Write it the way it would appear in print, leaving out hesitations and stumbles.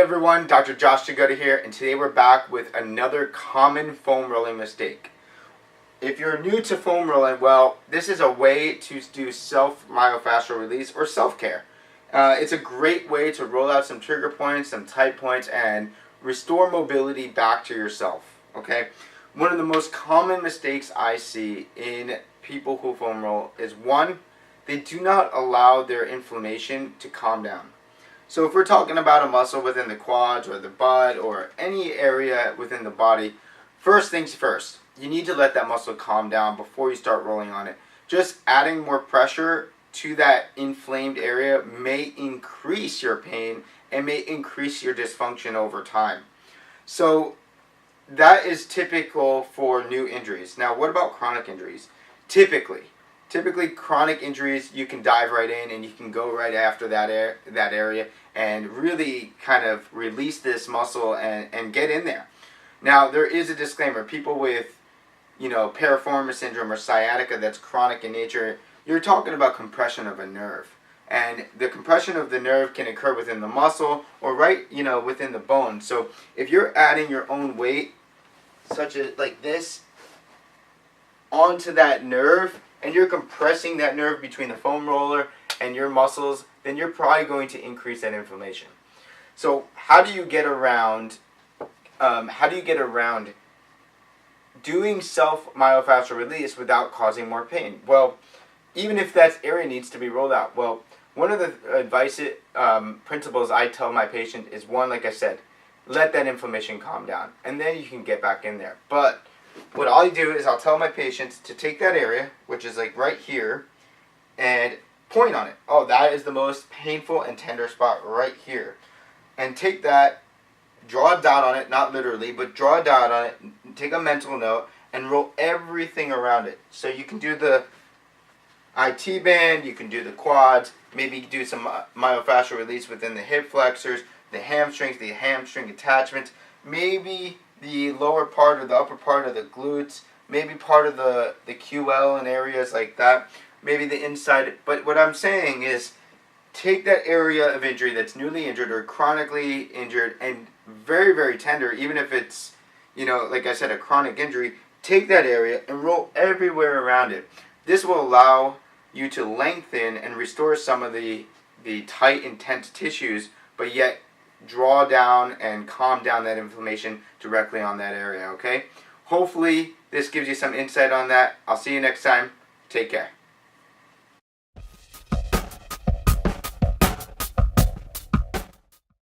everyone, Dr. Josh Jagoda here, and today we're back with another common foam rolling mistake. If you're new to foam rolling, well, this is a way to do self-myofascial release or self-care. It's a great way to roll out some trigger points, some tight points, and restore mobility back to yourself, okay? One of the most common mistakes I see in people who foam roll is, one, they do not allow their inflammation to calm down. So if we're talking about a muscle within the quads or the butt or any area within the body, first things first, you need to let that muscle calm down before you start rolling on it. Just adding more pressure to that inflamed area may increase your pain and may increase your dysfunction over time. So that is typical for new injuries. Now, what about chronic injuries? Typically chronic injuries, you can dive right in and you can go right after that area and really kind of release this muscle and get in there. Now, there is a disclaimer. People with, piriformis syndrome or sciatica that's chronic in nature, you're talking about compression of a nerve. And the compression of the nerve can occur within the muscle or right, within the bone. So if you're adding your own weight, such as like this, onto that nerve, and you're compressing that nerve between the foam roller and your muscles, then you're probably going to increase that inflammation. So how do you get around doing self-myofascial release without causing more pain? Well, even if that area needs to be rolled out, well, one of the principles I tell my patient is, one, like I said, let that inflammation calm down, and then you can get back in there. But what I'll do is I'll tell my patients to take that area, which is like right here, and point on it. Oh, that is the most painful and tender spot right here. And take that, draw a dot on it, not literally, but draw a dot on it, take a mental note, and roll everything around it. So you can do the IT band, you can do the quads, maybe do some myofascial release within the hip flexors, the hamstrings, the hamstring attachments, maybe the lower part or the upper part of the glutes, maybe part of the QL and areas like that, maybe the inside. But what I'm saying is, take that area of injury that's newly injured or chronically injured and very, very tender, even if it's, like I said, a chronic injury, take that area and roll everywhere around it. This will allow you to lengthen and restore some of the tight, intense tissues, but yet draw down and calm down that inflammation directly on that area, okay? Hopefully this gives you some insight on that. I'll see you next time. Take care.